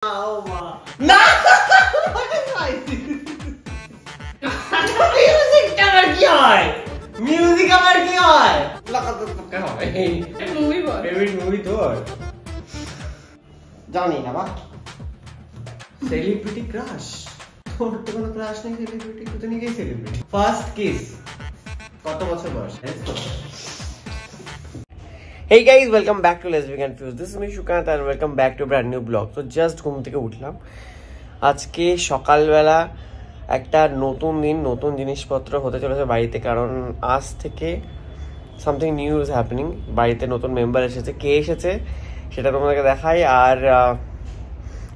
না মিউজিক আমার কি হয় মিউজিক আমার কি হয় ফেভারিট মুভি তোর জানি না বা সেলিব্রিটি ক্রাশ তোর তো কোনো ক্রাশ নেই সেলিব্রিটি তুই তো নিজেই সেলিব্রিটি ফার্স্ট কিস কত বছর বয়স Hey guys, welcome back to Let's Be Confused. This is me Shukant and welcome back to a brand new vlog. So just ঘুম থেকে উঠলাম আজকে সকালবেলা একটা নতুন দিন নতুন জিনিসপত্র হতে চলেছে বাড়িতে কারণ আজ থেকে সামথিং নিউ ইজ হ্যাপেনিং বাড়িতে নতুন মেম্বার এসেছে কে এসেছে সেটা তোমাদেরকে দেখাই আর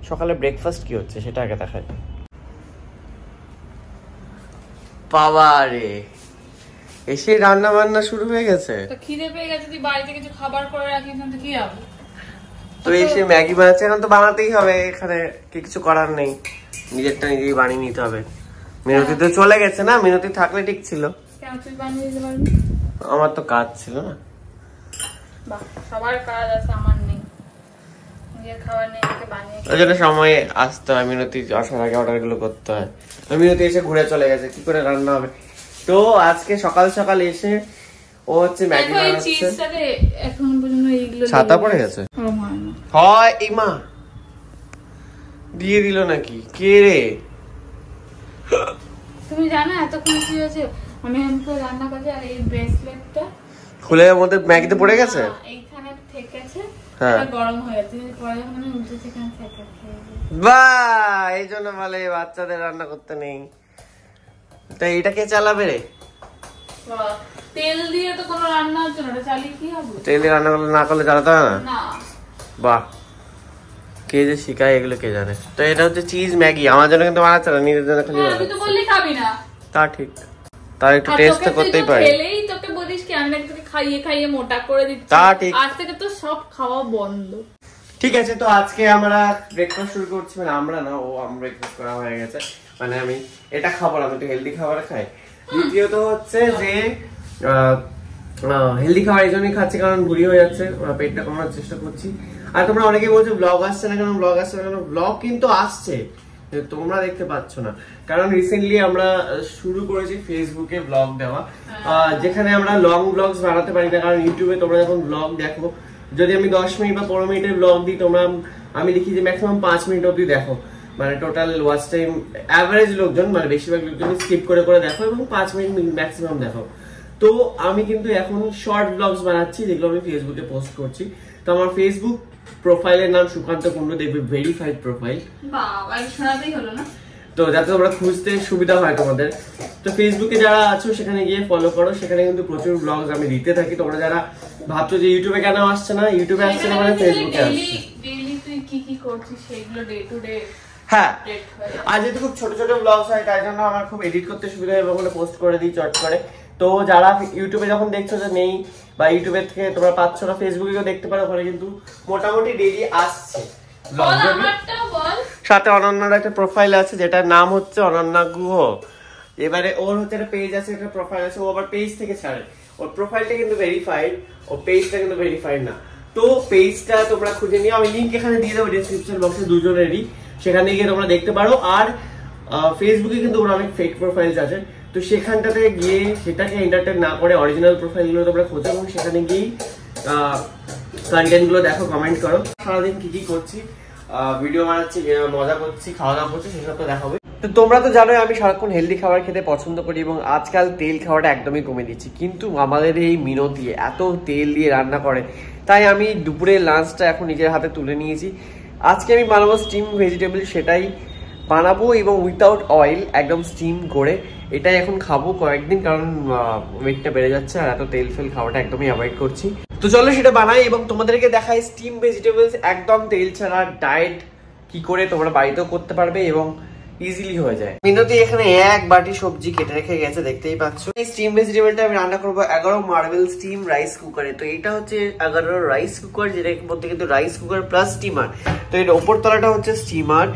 সকালে ব্রেকফাস্ট কি হচ্ছে সেটা আগে দেখাই বাবা রে এসে রান্না বান্না শুরু হয়ে গেছে তো খিদে পেয়ে গেছে তুই বাড়িতে কিছু খাবার করে রাখিস না তো কি হবে তো এসে ম্যাগি বানাচ্ছে এখন তো বানাতেই হবে এখানে কিছু করার নেই নিজেরটা নিজেই বানিয়ে নিতে হবে মিনতি তো চলে গেছে না মিনতি থাকলে ঠিক ছিল কেন তুই বানিয়ে দিতে পারবি আমার তো কাজ ছিল না বাহ সবার কাজ আছে আমার নেই নিজের খাবার নেই আমাকে বানিয়ে ওই জন্য সময় আসতে হয় মিনতি আসার আগে অর্ডারগুলো করতে হয় মিনতি এসে ঘুরে চলে গেছে কি করে রান্না হবে তো আজকে সকাল সকাল এসে ও হচ্ছে ম্যাগি বানাচ্ছে চিজটাকে এখন পর্যন্ত এইগুলো ছাতা পড়ে গেছে হয় ইমা দিয়ে দিল নাকি কে রে তুমি জানো এতক্ষণ কি হয়েছে আমি আমাকে রান্না করছি আর এই ব্রেসলেটটা খুলে এর মধ্যে ম্যাগিতে পড়ে গেছে এইখানে থেকেছে হ্যাঁ গরম হয়ে গেছে পরে যখন আমি উঠেছি এখানে থেকে বাহ এই জন্য বলে বাচ্চাদের রান্না করতে নেই তো এটা কে চালাবে রে তেল দিয়ে তো কোনো রান্না হচ্ছে না চালিয়ে কি হবে তেল দিয়ে রান্না করলে না করলে চালাতে হয় না না বাহ কে যে শিখায় এগুলো কে জানে তো এটা হচ্ছে চিজ ম্যাগি আমার জন্য কিন্তু বানাচ্ছে না নিজের জন্য খালি তুই তো বললি খাবি না তা ঠিক তার একটু টেস্ট তো করতেই পারি খেলেই তোকে বলিস কি আমি নাকি তোকে খাইয়ে খাইয়ে মোটা করে দিচ্ছি তা ঠিক আজ থেকে তো সব খাওয়া বন্ধ ঠিক আছে তো আজকে আমরা ব্রেকফাস্ট শুরু করছি মানে আমরা না ও আমরা ব্রেকফাস্ট করা হয়ে গেছে মানে আমি এটা খাবো না আমি একটু হেলদি খাবার খাই দ্বিতীয়ত হচ্ছে যে হেলদি খাবার এই জন্যই খাচ্ছি কারণ বুড়ি হয়ে যাচ্ছে পেটটা কমানোর চেষ্টা করছি আর তোমরা অনেকেই বলছো ব্লগ আসছে না কেন ব্লগ আসছে না কেন ব্লগ কিন্তু আসছে তোমরা দেখতে পাচ্ছ না কারণ রিসেন্টলি আমরা শুরু করেছি ফেসবুকে ব্লগ দেওয়া যেখানে আমরা লং ব্লগস বানাতে পারি না কারণ ইউটিউবে তোমরা যখন ব্লগ দেখো যদি আমি 10 মিনিট বা 15 মিনিটের ব্লগ দিই তোমরা আমি দেখি যে ম্যাক্সিমাম 5 মিনিট অবধি দেখো মানে টোটাল ওয়াচ টাইম অ্যাভারেজ লোকজন মানে বেশিরভাগ লোকজন স্কিপ করে করে দেখো এবং 5 মিনিট ম্যাক্সিমাম দেখো তো আমি কিন্তু এখন শর্ট ব্লগস বানাচ্ছি যেগুলো আমি ফেসবুকে পোস্ট করছি তো আমার ফেসবুক প্রোফাইলের নাম সুকান্ত কুণ্ডু দেখবে ভেরিফাইড প্রোফাইল বাবা শোনাতেই হলো না তো যাতে তোমরা খুঁজতে সুবিধা হয় তোমাদের তো ফেসবুকে যারা আছো সেখানে গিয়ে ফলো করো সেখানে কিন্তু প্রচুর ব্লগস আমি দিতে থাকি তোমরা যারা ভাবছো যে ইউটিউবে কেন আসছে না ইউটিউবে আসছে না মানে ফেসবুকে আসছে ডেইলি তুই কি কি করছিস সেগুলো ডে টু ডে হ্যাঁ আর যেহেতু খুব ছোট ছোট ব্লগস হয় তাই জন্য আমার খুব এডিট করতে সুবিধা হয় এবং পোস্ট করে দিই চট করে তো যারা ইউটিউবে যখন দেখছো যে নেই বা ইউটিউবে থেকে তোমরা পাচ্ছ না ফেসবুকেও দেখতে পারো ওখানে কিন্তু মোটামুটি ডেইলি আসছে সাথে অনন্যার একটা প্রোফাইল আছে যেটার নাম হচ্ছে অনন্যা গুহ এবারে ওর হচ্ছে একটা পেজ আছে একটা প্রোফাইল আছে ও আবার পেজ থেকে ছাড়ে ওর প্রোফাইলটা কিন্তু ভেরিফাইড ও পেজটা কিন্তু ভেরিফাইড না তো পেজটা তোমরা খুঁজে নিও আমি লিংক এখানে দিয়ে দেবো ডেসক্রিপশন বক্সে দুজনেরই সেখানে গিয়ে তোমরা দেখতে পারো আর ফেসবুকে কিন্তু ওর অনেক ফেক প্রোফাইলস আছে তো সেখানটাতে গিয়ে সেটাকে এন্টারটেইন না করে অরিজিনাল প্রোফাইলগুলো তোমরা খোঁজো এবং সেখানে গিয়ে কন্টেন্টগুলো দেখো কমেন্ট করো সারাদিন কি কি করছি ভিডিও বানাচ্ছি মজা করছি খাওয়া দাওয়া করছি সেসব তো দেখাবে তো তোমরা তো জানোই আমি সারাক্ষণ হেলদি খাবার খেতে পছন্দ করি এবং আজকাল তেল খাওয়াটা একদমই কমে দিচ্ছি কিন্তু আমাদের এই মিনতি এত তেল দিয়ে রান্না করে তাই আমি দুপুরের লাঞ্চটা এখন নিজের হাতে তুলে নিয়েছি আজকে আমি বানাবো স্টিম ভেজিটেবল সেটাই বানাবো এবং উইথাউট অয়েল একদম স্টিম করে এটাই এখন খাবো কয়েকদিন কারণ ওয়েটটা বেড়ে যাচ্ছে আর এত তেল ফেল খাওয়াটা একদমই অ্যাভয়েড করছি তো চলো সেটা বানাই এবং তোমাদেরকে দেখাই স্টিম ভেজিটেবলস একদম তেল ছাড়া ডায়েট কি করে তোমরা বাড়িতেও করতে পারবে এবং ইজিলি হয়ে যায় মিনতি এখানে এক বাটি সবজি কেটে রেখে গেছে দেখতেই পাচ্ছ এই স্টিম ভেজিটেবলটা আমি রান্না করবো 11 মার্বেল স্টিম রাইস কুকারে তো এটা হচ্ছে 11 রাইস কুকার যেটার মধ্যে কিন্তু রাইস কুকার প্লাস স্টিমার তো এর উপর তলাটা হচ্ছে স্টিমার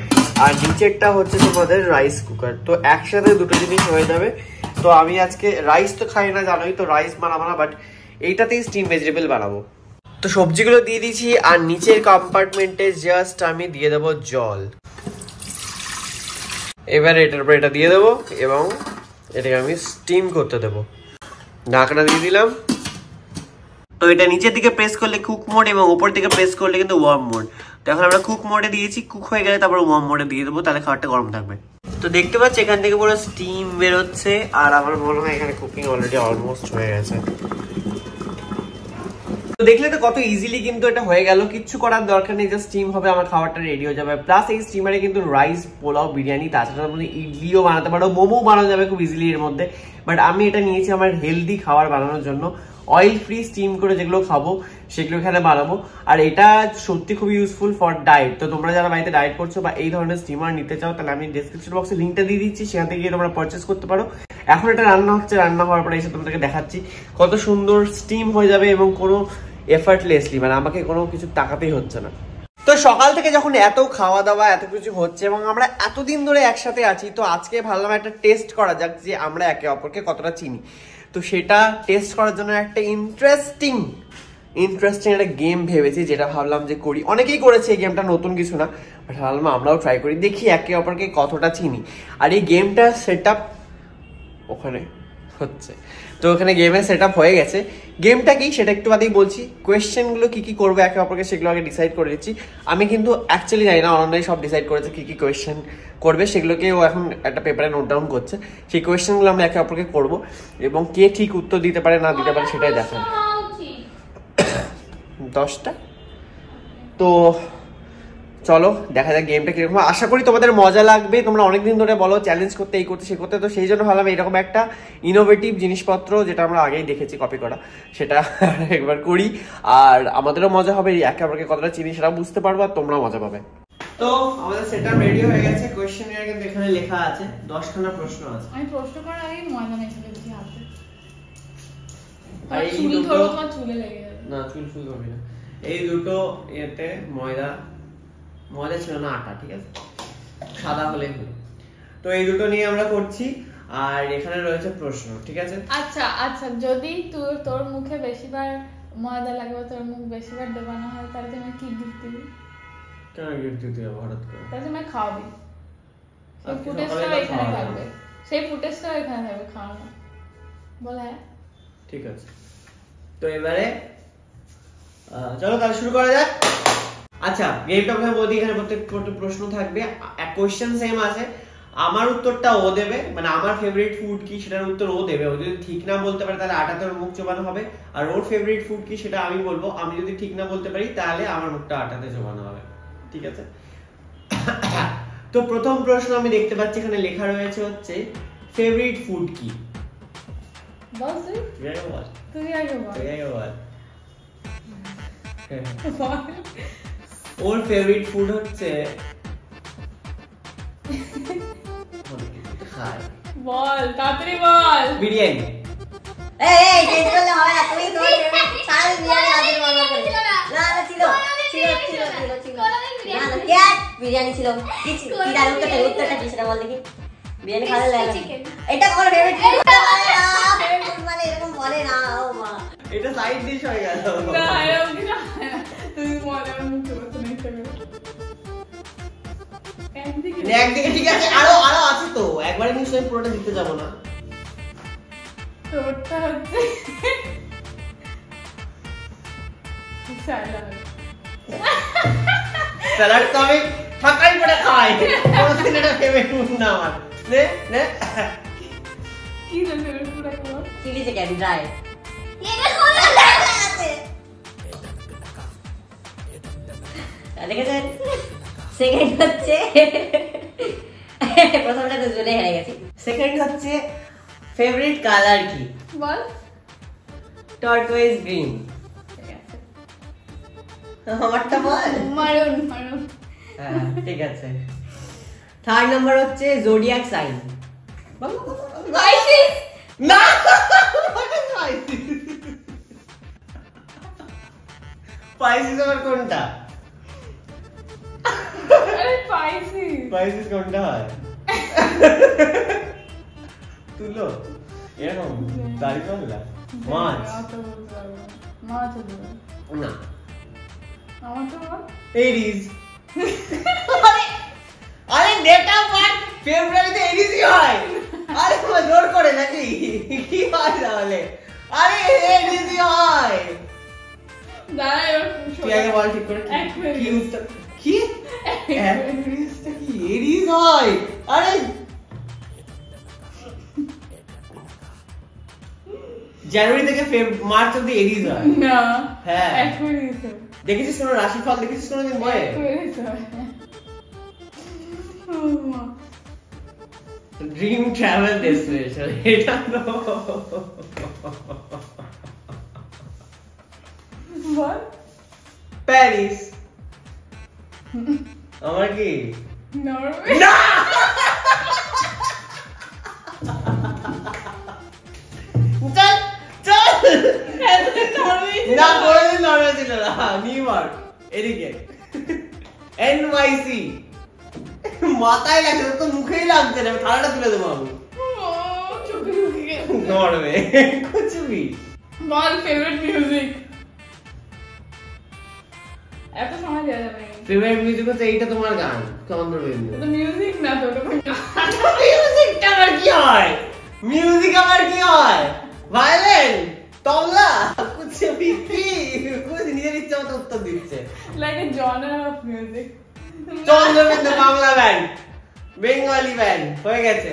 আর নিচেরটা হচ্ছে তোমাদের রাইস কুকার তো একসাথে দুটো জিনিস হয়ে যাবে তো আমি আজকে রাইস তো খাই না জানোই তো রাইস বানাবো না বাট এইটাতেই স্টিম ভেজিটেবল বানাবো তো সবজিগুলো দিয়ে দিয়েছি আর নিচের কম্পার্টমেন্টে জাস্ট আমি দিয়ে দেবো জল। এবার এটার উপর এটা দিয়ে দেবো এবং এটাকে আমি স্টিম করতে দেবো। ঢাকনা দিয়ে দিলাম। তো এটা নিচের দিকে প্রেস করলে কুক মোড এবং উপর দিকে প্রেস করলে কিন্তু ওয়ার্ম মোড। তো এখন আমরা কুক মোডে দিয়েছি, কুক হয়ে গেলে তারপর ওয়ার্ম মোডে দিয়ে দেবো, তাহলে খাবারটা গরম থাকবে। তো দেখতে পাচ্ছি এখান থেকে পুরো স্টিম বেরোচ্ছে আর আমার মনে হয় এখানে কুকিং অলরেডি অলমোস্ট হয়ে গেছে। তো দেখলে তো কত ইজিলি কিন্তু এটা হয়ে গেল, কিচ্ছু করার দরকার নেই, জাস্ট স্টিম হবে আমার খাবারটা রেডি হয়ে যাবে। প্লাস এই স্টিমারে কিন্তু রাইস, পোলাও, বিরিয়ানি, তাছাড়া মানে ইডলিও বানাতে পারো, মোমো বানানো যাবে খুব ইজিলি এর মধ্যে। বাট আমি এটা নিয়েছি আমার হেলদি খাবার বানানোর জন্য, অয়েল ফ্রি স্টিম করে যেগুলো খাবো সেগুলো এখানে বানাবো। আর এটা সত্যি খুবই ইউজফুল ফর ডায়েট। তো তোমরা যারা বাড়িতে ডায়েট করছো বা এই ধরনের স্টিমার নিতে চাও তাহলে আমি ডেসক্রিপশন বক্সে লিঙ্কটা দিয়ে দিচ্ছি, সেখান থেকে গিয়ে তোমরা পারচেস করতে পারো। এখন এটা রান্না হচ্ছে, রান্না হওয়ার পরে এসে তোমাদেরকে দেখাচ্ছি কত সুন্দর স্টিম হয়ে যাবে এবং কোনো এফার্টলেসলি, মানে আমাকে কোনো কিছু তাকাতেই হচ্ছে না। তো সকাল থেকে যখন এত খাওয়া দাওয়া এত কিছু হচ্ছে এবং আমরা এতদিন ধরে একসাথে আছি, তো আজকে ভাবলাম একটা টেস্ট করা যাক যে আমরা একে অপরকে কতটা চিনি। তো সেটা টেস্ট করার জন্য একটা ইন্টারেস্টিং একটা গেম ভেবেছি, যেটা ভাবলাম যে করি। অনেকেই করেছে এই গেমটা, নতুন কিছু না, বাট ভাবলাম আমরাও ট্রাই করি, দেখি একে অপরকে কতটা চিনি। আর এই গেমটা সেট আপ ওখানে হচ্ছে, তো ওখানে গেমের সেট আপ হয়ে গেছে। গেমটা কি সেটা একটু বাদেই বলছি। কোয়েশ্চেনগুলো কি কি করবো একে অপরকে সেগুলো আগে ডিসাইড করে দিচ্ছি। আমি কিন্তু অ্যাকচুয়ালি জানি না, অনলাইনে সব ডিসাইড করেছে কি কি কোয়েশ্চেন করবে, সেগুলোকে ও এখন একটা পেপারে নোট ডাউন করছে। সেই কোয়েশ্চেনগুলো আমরা একে অপরকে করবো এবং কে ঠিক উত্তর দিতে পারে না দিতে পারে সেটাই দেখাবো। 10টা। তো চলো দেখা যাক গেমটা কিরকম। আশা করি তোমাদের মজা লাগবে। তোমরা অনেকদিন ধরে বলো চ্যালেঞ্জ করতে, এই করতে, সেই করতে, তো সেই জন্য ভাবলাম এরকম একটা ইনোভেটিভ জিনিসপত্র যেটা আমরা আগেই দেখেছি কপি করা, সেটা একবার করি। আর আমাদেরও মজা হবে, একে অপরকে কতটা চিনি সেটাও বুঝতে পারবো আর তোমরাও মজা পাবে। তো আমাদের সেটআপ রেডি হয়ে গেছে। কোয়েশ্চেনের কিন্তু এখানে লেখা আছে 10খানা প্রশ্ন আছে। আমি প্রশ্ন করার আগে ময়দা মেখে দিয়েছি হাতে। আর এই চুল দুটো, ধরো তোমার চুলে লেগে যাবে। না চুল ফুল হবে না। এই দুটো এতে ময়দা ছিল না, আটা, ঠিক আছে, সাদা হলেই হলো। তো এই দুটো নিয়ে আমরা করছি আর এখানে রয়েছে প্রশ্ন, ঠিক আছে। আচ্ছা আচ্ছা, যদি তোর মুখে বেশিবার ময়দা লাগবে, তোর মুখ বেশিবার ডোবানো হয়, তাহলে তুমি কি গিফট দিবি? কেন গিফট দিতে হবে হঠাৎ করে? তাহলে তুমি খাওয়াবি, সেই ফুটেজটাও এখানে থাকবে, সেই ফুটেজটাও এখানে থাকবে খাওয়ানো। বলে হ্যাঁ ঠিক আছে। তো এবারে চলো তাহলে শুরু করা যাক। আচ্ছা, গেমটা প্রথমে বলতে এখানে প্রত্যেক প্রশ্ন থাকবে, এক কোশ্চেন সেম আছে। আমার উত্তরটা ও দেবে, মানে আমার ফেভারিট ফুড কি সেটার উত্তর ও দেবে। ও যদি ঠিক না বলতে পারে তাহলে আটাতে ওর মুখ চোবানো হবে, আর ওর ফেভারিট ফুড কি সেটা আমি বলবো। আমি যদি ঠিক না বলতে পারি তাহলে আমার মুখটা আটাতে চোবানো হবে, ঠিক আছে। তো প্রথম প্রশ্ন আমি দেখতে পাচ্ছি এখানে লেখা রয়েছে হচ্ছে ফেভারিট ফুড কি? বল তুই আগে বল। ওর ফেভারিট ফুড হচ্ছে বল, তাড়াতাড়ি বল। বিরিয়ানি। এই চেঞ্জ করলে হবে না, তুমি তোমার সারা বিরিয়ানি আগে বন্ধ করে। না না ছিল না না কে বিরিয়ানি ছিল, কি ছিল, কি জানো উত্তরটা কি সেটা বল দেখি। বিরিয়ানি ভালো লাগে, এটা কোন ফেভারিট ফুড মানে এরকম বলে না। ও মা, এটা সাইড ডিশ হয়ে গেল। না এরকম কিছু তুমি মনে মুখ করতে নিতে পারো। একদিকে ঠিক আছে, আরো আছে তো, একবারে নিশ্চয়ই পুরোটা দিতে যাব না। তোরটা হচ্ছে স্যালাড তো আমি ফাঁকাই করে খাই, কোনদিন এটা ফেভারিট ফুড না আমার। নে নে কি রে ফেভারিট ফুড আছে? Chilli chicken dry. এটা কোন দেখেছেন? সেকেন্ড হচ্ছে প্রথমটা তো জুলে হেরে গেছি। সেকেন্ড হচ্ছে ফেভারিট কালার কি? বল। টার্কোয়েজ গ্রিন। আমারটা বল। মারুন। হ্যাঁ ঠিক আছে। থার্ড নাম্বার হচ্ছে জোডিয়াক সাইন। পাইসিস। না পাইসিস আবার কোনটা? আরে পাইসিস কোনটা হয়? তুলো এরকম দাড়ি পাল্লা মাছ। না আমার তো বল এরিজ। আরে ডেট অফ বার্থ ফেব্রুয়ারিতে এরিজই হয়। আরে তোমার জোর করে নাকি কি হয় তাহলে? আরে এরিজই হয়। দাঁড়া এবার তুই আগে বল ঠিক করে কি উত্তর কি অ্যাকুয়ারিয়াসটা কি এরিজ হয়? আরে জানুয়ারি থেকে মার্চ অবধি এরিজ হয়। না হ্যাঁ অ্যাকুয়ারিয়াস দেখেছিস কোনো রাশিফল দেখেছিস কোনোদিন বয়ে? ড্রিম ট্রাভেল ডেস্টিনেশন এটা তো বল প্যারিস। আমার কি নরওয়ে না চল চল না কোনোদিন নরওয়ে ছিল না। নিউ ইয়র্ক এদিকে এনওয়াইসি মাথায় লাগছে তো মুখেই লাগছে না থালাটা তুলে দেবো আমি। নরওয়ে कुछ भी বল ফেভারিট মিউজিক এত সময় দেওয়া যাবে না ফেভারিট মিউজিক হচ্ছে এইটা তোমার গান চন্দ্রবিন্দু। তো মিউজিক না তো ওটা মিউজিকটা আমার কি হয়? মিউজিক আমার কি হয়? ভায়োলিন তবলা कुछ भी कुछ নিজের ইচ্ছা মতো উত্তর দিচ্ছে। Like a genre of music Chandrabindu Bangla band Bengali band হয়ে গেছে।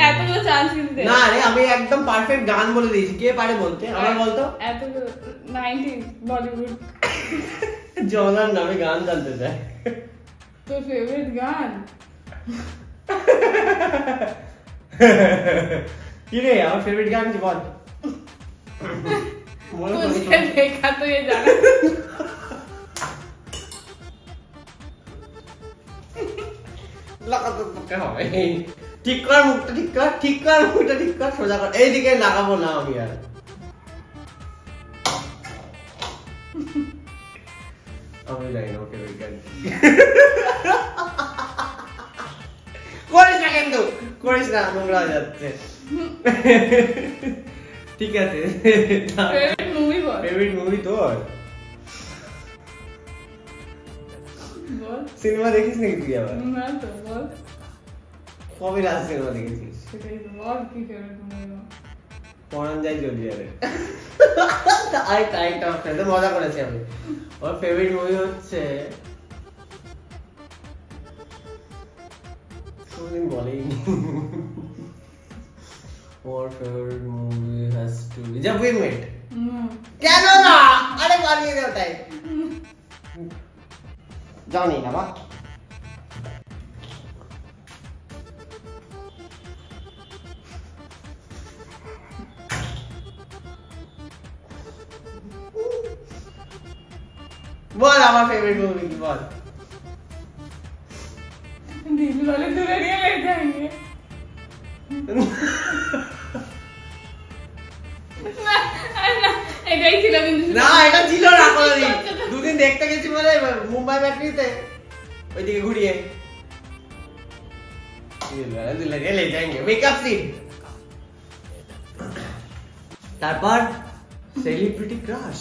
এতগুলো চান্স কিন্তু দে না রে আমি একদম পারফেক্ট গান বলে দিয়েছি। কে পারে বলতে? আমার বলতো এতগুলো 90s বলিউড জনার নামে গান জানতে চাই। তোর ফেভারিট গান কি রে আমার ফেভারিট গান কি বল? तुझे देखा तो ये जाना লাগাতে তো কে হবে? ঠিক কর মুখটা ঠিক কর ঠিক কর মুখটা ঠিক কর সোজা কর এইদিকে লাগাবো না আমি আর। আমি জানি না ফেভারিট গান করিস না কিন্তু করিস না নোংরা হয়ে যাচ্ছে। ঠিক আছে ফেভারিট মুভি বল ফেভারিট মুভি তোর? বল সিনেমা দেখিস নাকি তুই আবার? না তো বল কবে লাস্ট সিনেমা দেখেছিস? সেটাই তো বল কি ফেভারিট মুভি পরান যাই জলদি আরে আই টাইট অফ ফ্রেন্ড মজা করেছি আমি। ওর ফেভারিট মুভি হচ্ছে কোনদিন বলেইনি। ওর favourite movie has to be Jab We Met. কেন না? আরে বানিয়ে দাও তাই জানি না বা বল আমার ফেভারিট মুভি কি বল? दिल वाले दुल्हनिया ले जाएंगे এটাই ছিল কিন্তু না এটা ছিল না কোনদিন। দুদিন দেখতে গেছি বলে মুম্বাই ব্যাটারিতে ওইদিকে ঘুরিয়ে ले जाएंगे मेकअप सीन। তারপর সেলিব্রিটি ক্রাশ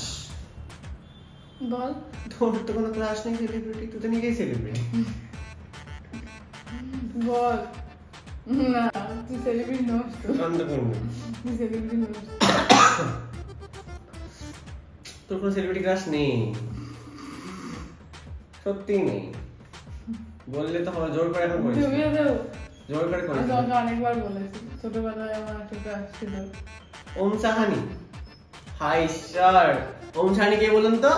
বল তোর তো কোনো ক্রাশ নেই সেলিব্রিটি তুই তো নিজেই সেলিব্রিটি। বল না তুই সেলিব্রিটি নস তো তুই সেলিব্রিটি নস তোর কোনো সেলিব্রিটি ক্রাশ নেই সত্যি নেই বললে তো হবে জোর করে এখন করিস তুমিও দাও জোর করে করিস আমি তোমাকে অনেকবার বলেছি ছোটবেলায় আমার একটা ক্রাশ ছিল ওম সাহানি হাই স্যার ওম সাহানি কে বলুন তো?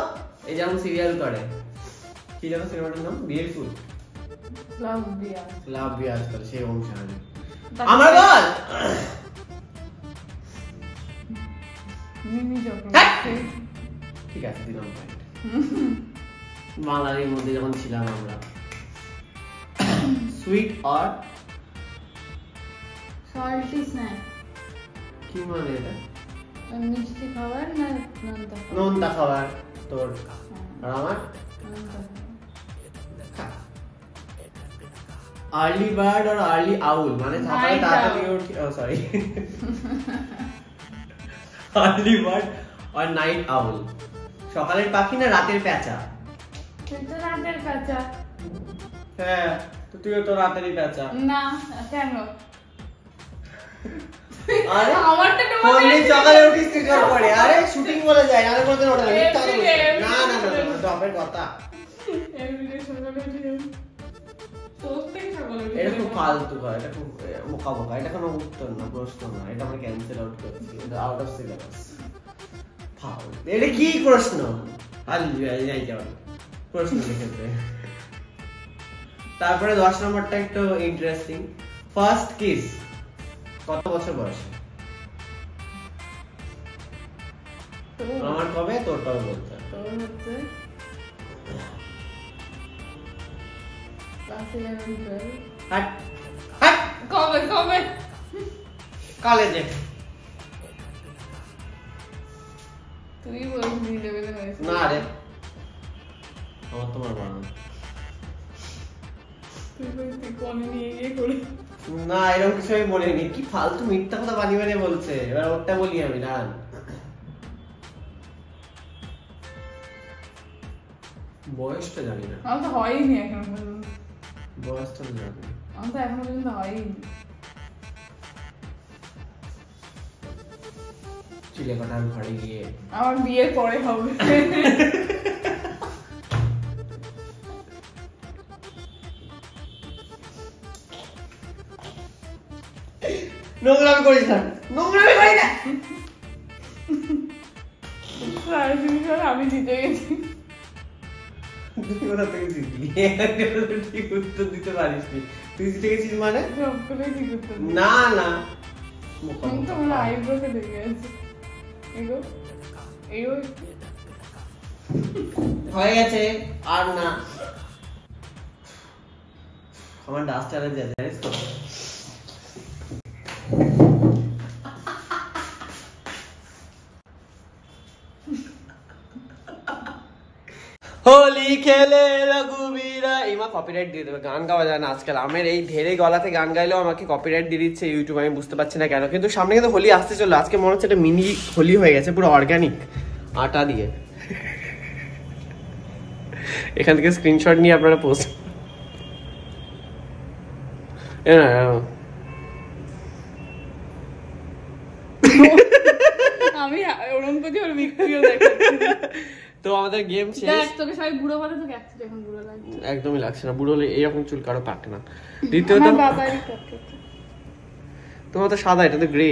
এই যেমন সিরিয়াল করে কি জানো সিনেমাটার নাম? বিউটিফুল লাভ বিয়া লাভ भी आजकल সে ওম সাহানি। আমার বল মিমি চক্রবর্তী ঠিক আছে দিলাম পয়েন্ট। বাঙালির মধ্যে যখন ছিলাম আমরা সুইট আর সল্টি স্ন্যাক কি মানে এটা? মিষ্টি খাবার না নোনতা নোনতা খাবার তোর আর আমার আর্লি বার্ড আর আর্লি আউল মানে সকালে Night তাড়াতাড়ি owl. উঠি সরি আর্লি বার্ড আর নাইট আউল সকালের পাখি না রাতের প্যাঁচা? কিন্তু রাতের প্যাঁচা। হ্যাঁ, তো তুইও তো রাতেরই প্যাঁচা। না, কেন? আরে আমারটা কোনদিন সকালে উঠি স্টিকার পড়ে। আরে শুটিং বলে যায়, আরে কোনদিন ওঠে না। মিথ্যা কথা বলছিস। না না না, জবের কথা। এমনিতে সকালে উঠে যাই। প্রত্যেক সকালে উঠে এটা খুব ফালতু কথা, এটা খুব বোকা বোকা। এটা কোনো উত্তর না, প্রশ্ন না। এটা আমরা ক্যান্সেল আউট করছি। এটা আউট অফ সিলেবাস। ফাউল। এটা কি প্রশ্ন? আজ যাই যাও। প্রশ্ন লিখেছে। তারপরে 10 নম্বরটা একটু ইন্টারেস্টিং। ফার্স্ট কিস কত বছর বয়সে? আমার কবে, তোর কবে বলতে? তোর হচ্ছে ক্লাস 11 12। হাট হাট কবে কবে? কলেজে। তুই বলবি লেভেলে হয়েছে। না রে, আমার তোমার বড় না। তুই বলবি কোনে নিয়ে গিয়ে করে। না, এরকম কিছু আমি বলিনি। কি ফালতু মিথ্যা কথা বানিয়ে বানিয়ে বলছে। এবার ওরটা বলি আমি। না, বয়সটা জানি না। আমার তো হয়নি এখন পর্যন্ত। বয়সটা জানি না। আমার তো এখন পর্যন্ত হয়নি। চিলে কাটার ঘরে গিয়ে আমার বিয়ের পরে হবে। নোংরামি করিস না, নোংরামি করি না। আমি জিতে গেছি। তুই কোথা থেকে জিতলি? ঠিক উত্তর দিতে পারিসনি। তুই জিতে গেছিস মানে? সবগুলোই ঠিক উত্তর দিই। না না, আমি তো আমার আইব্রোকে দেখে আছি। এগো এগো হয়ে গেছে। আর না, আমার ডাস্টারে জানিস তো। হোলি খেলে রঘুবীরা। ইমা কপিরাইট দিয়ে দেবে, গান গাওয়া যায় না আজকাল। আমার এই ধেরে গলাতে গান গাইলেও আমাকে কপিরাইট দিয়ে দিচ্ছে ইউটিউব। আমি বুঝতে পারছি না কেন। কিন্তু সামনে কিন্তু হোলি আসতে চললো। আজকে মনে হচ্ছে একটা মিনি হোলি হয়ে গেছে, পুরো অর্গানিক আটা দিয়ে। এখান থেকে স্ক্রিনশট নিয়ে আপনারা পোস্ট। আমি ওরম করছি, ওর বিক্রিও দেখাচ্ছি। তো আমাদের গেম শেষ। দেখ তোকে সবাই বুড়ো বলে, তোকে একটু এখন বুড়ো লাগছে। একদমই লাগছে না। বুড়ো হলে এরকম চুল কারো পাকে না। দ্বিতীয়ত আমার বাবারই কাটে। তোমার তো সাদা, এটা তো গ্রে।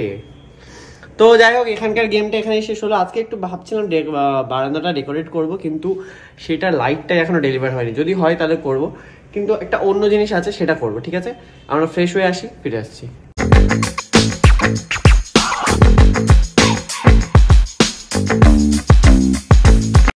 তো যাই হোক, এখানকার গেমটা এখানে শেষ হলো। আজকে একটু ভাবছিলাম বারান্দাটা ডেকোরেট করব, কিন্তু সেটা লাইটটা এখনো ডেলিভার হয়নি। যদি হয় তাহলে করব, কিন্তু একটা অন্য জিনিস আছে সেটা করব। ঠিক আছে, আমরা ফ্রেশ হয়ে আসি, ফিরে আসছি।